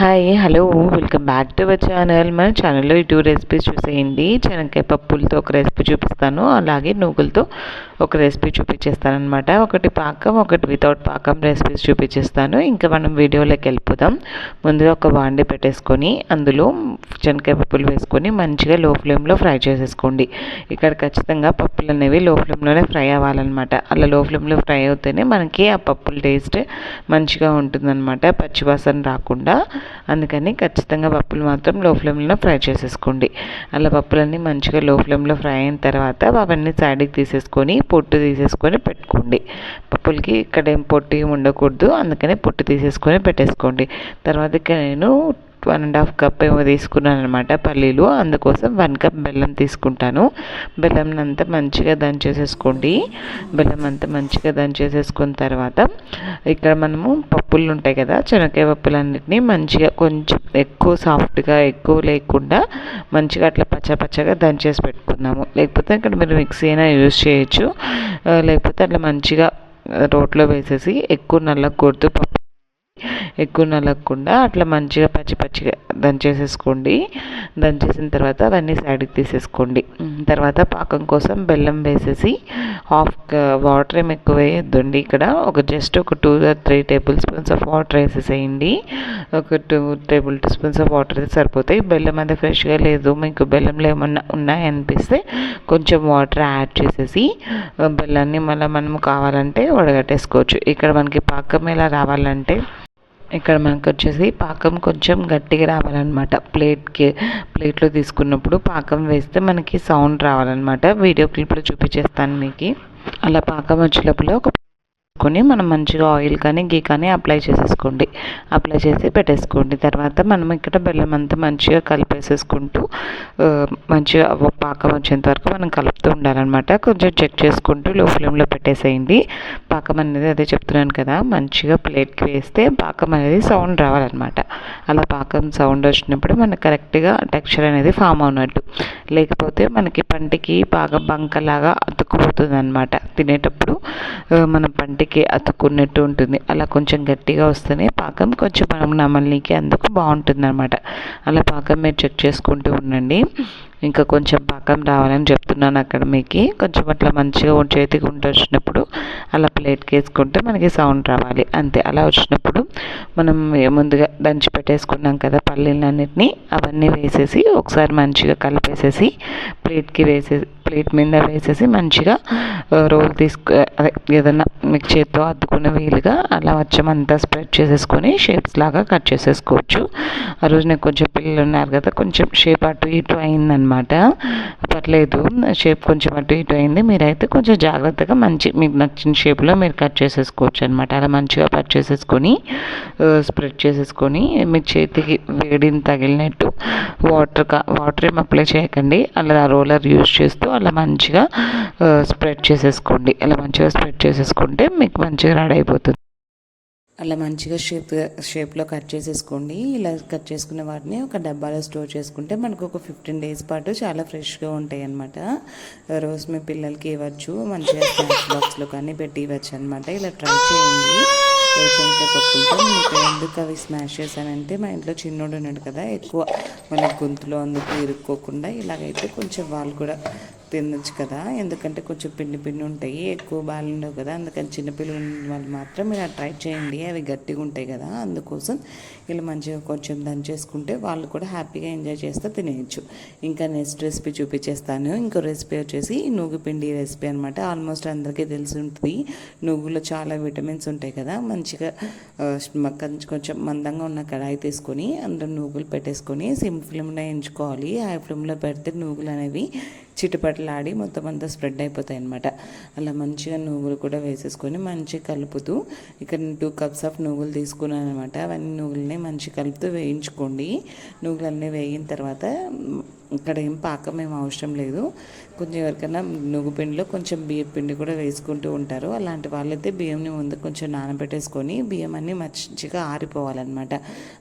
Hi hello welcome back to our channel. మన ఛానల్లో ఈ 2 రెసిపీస్ చూసేయండి. శనగకాయ పప్పులతో ఒక రెసిపీ చూపిస్తాను, అలాగే నువ్వులతో ఒక రెసిపీ చూపించేస్తాను అనమాట. ఒకటి పాకం, ఒకటి వితౌట్ పాకం రెసిపీస్ చూపించేస్తాను. ఇంకా మనం వీడియోలోకి వెళ్ళిపోదాం. ముందుగా ఒక బాండి పెట్టేసుకొని అందులో శనగకాయ పప్పులు వేసుకొని మంచిగా లో ఫ్లేమ్లో ఫ్రై చేసేసుకోండి. ఇక్కడ ఖచ్చితంగా పప్పులు అనేవి లో ఫ్లేమ్లోనే ఫ్రై అవ్వాలన్నమాట. అలా లో ఫ్లేమ్లో ఫ్రై అవుతేనే మనకి ఆ పప్పుల టేస్ట్ మంచిగా ఉంటుందన్నమాట, పచ్చివాసన రాకుండా. అందుకని ఖచ్చితంగా పప్పులు మాత్రం లో ఫ్లేమ్లో ఫ్రై చేసేసుకోండి. అలా పప్పులన్నీ మంచిగా లో ఫ్లేమ్లో ఫ్రై అయిన తర్వాత అవన్నీ సైడ్కి తీసేసుకొని పొట్టు తీసేసుకొని పెట్టుకోండి. పప్పులకి ఇక్కడ ఏం పొట్టు ఉండకూడదు, అందుకని పొట్టు తీసేసుకొని పెట్టేసుకోండి. తర్వాత ఇక్కడ నేను 1.5 కప్ ఏమో తీసుకున్నాను అనమాట పల్లీలు. అందుకోసం 1 కప్ బెల్లం తీసుకుంటాను. బెల్లం అంతా మంచిగా దంచేసేసుకోండి. బెల్లం అంతా మంచిగా దంచేసేసుకున్న తర్వాత ఇక్కడ మనము పప్పులు ఉంటాయి కదా, శనగకాయ పప్పులన్నిటినీ మంచిగా కొంచెం ఎక్కువ సాఫ్ట్గా ఎక్కువ లేకుండా మంచిగా అట్లా పచ్చగా దంచేసి పెట్టుకున్నాము. లేకపోతే ఇక్కడ మీరు మిక్సీ అయినా యూజ్ చేయొచ్చు, లేకపోతే అట్లా మంచిగా రోట్లో వేసేసి ఎక్కువ నల్లకూడదు, ఎక్కువ నలగకుండా అట్లా మంచిగా పచ్చిగా దంచేసేసుకోండి. దంచేసిన తర్వాత అవన్నీ సైడ్కి తీసేసుకోండి. తర్వాత పాకం కోసం బెల్లం వేసేసి వాటర్ ఏమి ఎక్కువ వేయొద్దండి. ఇక్కడ జస్ట్ ఒక 2 or 3 table spoons of water వేసేసేయండి. ఒక 2 టేబుల్ స్పూన్స్ ఆఫ్ వాటర్ అయితే సరిపోతాయి. బెల్లం అనేది ఫ్రెష్గా లేదు, మీకు బెల్లంలో ఏమన్నా ఉన్నాయనిపిస్తే కొంచెం వాటర్ యాడ్ చేసేసి బెల్లాన్ని మళ్ళీ మనం కావాలంటే వడగట్టేసుకోవచ్చు. ఇక్కడ మనకి పాకం ఎలా రావాలంటే, ఇక్కడ మనకు వచ్చేసి పాకం కొంచెం గట్టిగా రావాలన్నమాట. ప్లేట్లో తీసుకున్నప్పుడు పాకం వేస్తే మనకి సౌండ్ రావాలన్నమాట. వీడియో క్లిప్లో చూపించేస్తాను మీకు. అలా పాకం వచ్చే లోపల మనం మంచిగా ఆయిల్ కానీ గీ కానీ అప్లై చేసేసుకోండి. అప్లై చేసి పెట్టేసుకోండి. తర్వాత మనం ఇక్కడ బెల్లం అంతా మంచిగా కలిపేసేసుకుంటూ మంచిగా పాకం వచ్చేంత వరకు మనం కలుపుతూ ఉండాలన్నమాట. కొంచెం చెక్ చేసుకుంటూ లో ఫ్లేమ్లో పెట్టేసేయండి. పాకం అనేది అదే చెప్తున్నాను కదా, మంచిగా ప్లేట్కి వేస్తే పాకం అనేది సౌండ్ రావాలన్నమాట. అలా పాకం సౌండ్ వచ్చినప్పుడు మనకు కరెక్ట్గా టెక్స్చర్ అనేది ఫామ్ అవునట్టు. లేకపోతే మనకి పంటికి బాగా బంకలాగా అతుక్కుపోతుంది అనమాట. తినేటప్పుడు మన పంటికి అతుక్కున్నట్టు ఉంటుంది. అలా కొంచెం గట్టిగా వస్తేనే పాకం కొంచెం మనం నమలనీకి అందుకు బాగుంటుంది అనమాట. అలా పాకం మీరు చెక్ చేసుకుంటూ ఉండండి. ఇంకా కొంచెం పాకం రావాలని చెప్తున్నాను అక్కడ మీకు. కొంచెం అట్లా మంచిగా చేతికి వచ్చినప్పుడు అలా ప్లేట్కి వేసుకుంటే మనకి సౌండ్ రావాలి, అంతే. అలా వచ్చినప్పుడు మనం ముందుగా దంచి పెట్టేసుకున్నాం కదా పల్లీలన్నిటినీ, అవన్నీ వేసేసి ఒకసారి మంచిగా కలిపేసేసి ప్లేట్ మీద వేసేసి మంచిగా రోల్ అదే ఏదన్నా మీకు చేత్తో అద్దుకునే వీలుగా అలా వచ్చమంతా స్ప్రెడ్ చేసేసుకొని షేప్స్ లాగా కట్ చేసేసుకోవచ్చు. ఆ రోజు నాకు కొంచెం పిల్లలు ఉన్నారు కదా, కొంచెం షేప్ అటు ఇటు అయిందనమాట. పర్లేదు, షేప్ కొంచెం అటు ఇటు అయింది. మీరైతే కొంచెం జాగ్రత్తగా మీకు నచ్చిన షేప్లో మీరు కట్ చేసేసుకోవచ్చు అనమాట. అలా మంచిగా కట్ చేసేసుకొని స్ప్రెడ్ చేసేసుకొని మీ చేతికి వేడిని తగిలినట్టు వాటర్ ఏం అప్లై చేయకండి. అలా రోలర్ యూజ్ చేస్తూ అలా మంచిగా స్ప్రెడ్ చేసేసుకోండి. అలా మంచిగా స్ప్రెడ్ చేసేసుకుంటే మీకు మంచిగా రెడీ అయిపోతుంది. అలా మంచిగా షేప్లో కట్ చేసేసుకోండి. ఇలా కట్ చేసుకున్న వాటిని ఒక డబ్బాలో స్టోర్ చేసుకుంటే మనకు ఒక 15 days పాటు చాలా ఫ్రెష్గా ఉంటాయి అన్నమాట. రోజు మీ పిల్లలకి ఇవ్వచ్చు, మంచిగా స్నాక్స్ బాక్స్లో కానీ పెట్టి ఇవ్వచ్చు అనమాట. ఇలా ట్రై చేయండి. శనగకాయ పప్పులతో మీకు ఎందుకు అవి స్మాష్ చేశానంటే, మా ఇంట్లో చిన్నోడు ఉన్నాడు కదా, ఎక్కువ మన గొంతులో అందుకు ఇరుక్కోకుండా ఇలాగైతే కొంచెం వాళ్ళు కూడా తినొచ్చు కదా. ఎందుకంటే కొంచెం పిండి ఉంటాయి, ఎక్కువ బాగా ఉండవు కదా. అందుకని చిన్నపిల్లలు వాళ్ళు మాత్రం ఇలా ట్రై చేయండి. అవి గట్టిగా ఉంటాయి కదా, అందుకోసం ఇలా మంచిగా కొంచెం దంచేసుకుంటే వాళ్ళు కూడా హ్యాపీగా ఎంజాయ్ చేస్తూ తినేయచ్చు. ఇంకా నెక్స్ట్ రెసిపీ చూపించేస్తాను. ఇంకో రెసిపీ వచ్చేసి నువ్వు పిండి రెసిపీ అనమాట. ఆల్మోస్ట్ అందరికీ తెలిసి ఉంటుంది. నువ్వులో చాలా విటమిన్స్ ఉంటాయి కదా. మంచిగా కొంచెం మందంగా ఉన్న కడాయి తీసుకొని అందులో నువ్వులు పెట్టేసుకొని సిమ్ ఫ్లేమ్లో ఎంచుకోవాలి. హై ఫ్లేమ్లో పెడితే నువ్వులు అనేవి చిటపటలాడి మొత్తం అంతా స్ప్రెడ్ అయిపోతాయి అన్నమాట. అలా మంచిగా నువ్వులు కూడా వేసేసుకొని మంచిగా కలుపుతూ, ఇక్కడ 2 cups ఆఫ్ నువ్వులు తీసుకున్నాను అనమాట. అవన్నీ నువ్వులని మంచిగా కలుపుతూ వేయించుకోండి. నువ్వులన్నీ వేగిన తర్వాత ఇక్కడ ఏం పాకం ఏం అవసరం లేదు. కొంచెం ఎవరికైనా నువ్వుపిండిలో కొంచెం బియ్యం పిండి కూడా వేసుకుంటూ ఉంటారు. అలాంటి వాళ్ళైతే బియ్యంని ముందు కొంచెం నానబెట్టేసుకొని బియ్యం అన్నీ మంచిగా ఆరిపోవాలన్నమాట.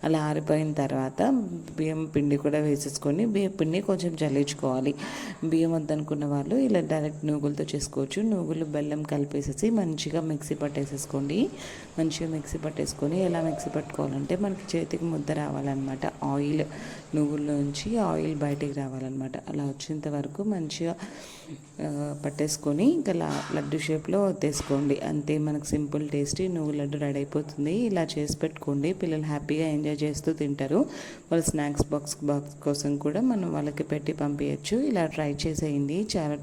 అలా ఆరిపోయిన తర్వాత బియ్యం పిండి కూడా వేసేసుకొని బియ్యం పిండి కొంచెం జల్లించుకోవాలి. బియ్యం వద్దనుకున్న వాళ్ళు ఇలా డైరెక్ట్ నువ్వులతో చేసుకోవచ్చు. నువ్వులు బెల్లం కలిపేసేసి మంచిగా మిక్సీ పట్టేసేసుకోండి. మంచిగా మిక్సీ పట్టేసుకొని ఎలా మిక్సీ పట్టుకోవాలంటే మనకి చేతికి ముద్ద రావాలన్నమాట. ఆయిల్ నువ్వుల్లోంచి ఆయిల్ బయటికి రావాలన్నమాట. అలా వచ్చేంత వరకు మంచిగా పట్టేసుకొని ఇంకా లడ్డు షేప్లో తీసుకోండి. అంతే, మనకు సింపుల్ టేస్టీ నువ్వు లడ్డు రెడీ అయిపోతుంది. ఇలా చేసి పెట్టుకోండి, పిల్లలు హ్యాపీగా ఎంజాయ్ చేస్తూ తింటారు. వాళ్ళ స్నాక్స్ బాక్స్ కోసం కూడా మనం వాళ్ళకి పెట్టి పంపించచ్చు. ఇలా ట్రై చేసేయండి. చాలా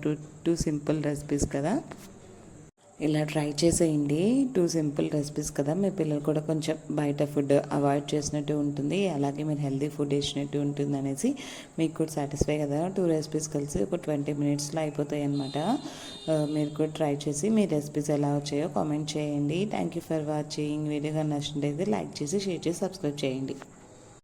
టూ సింపుల్ రెసిపీస్ కదా, ఇలా ట్రై చేసేయండి. టూ సింపుల్ రెసిపీస్ కదా, మీ పిల్లలు కూడా కొంచెం బయట ఫుడ్ అవాయిడ్ చేసినట్టు ఉంటుంది, అలాగే మీరు హెల్తీ ఫుడ్ వేసినట్టు ఉంటుంది అనేసి మీకు కూడా సాటిస్ఫై కదా. 2 రెసిపీస్ కలిసి ఒక 20 మినిట్స్లో అయిపోతాయి అన్నమాట. మీరు కూడా ట్రై చేసి మీ రెసిపీస్ ఎలా వచ్చాయో కామెంట్ చేయండి. Thank you for watching. Video కానీ నచ్చినట్లయితే లైక్ చేసి షేర్ చేసి సబ్స్క్రైబ్ చేయండి.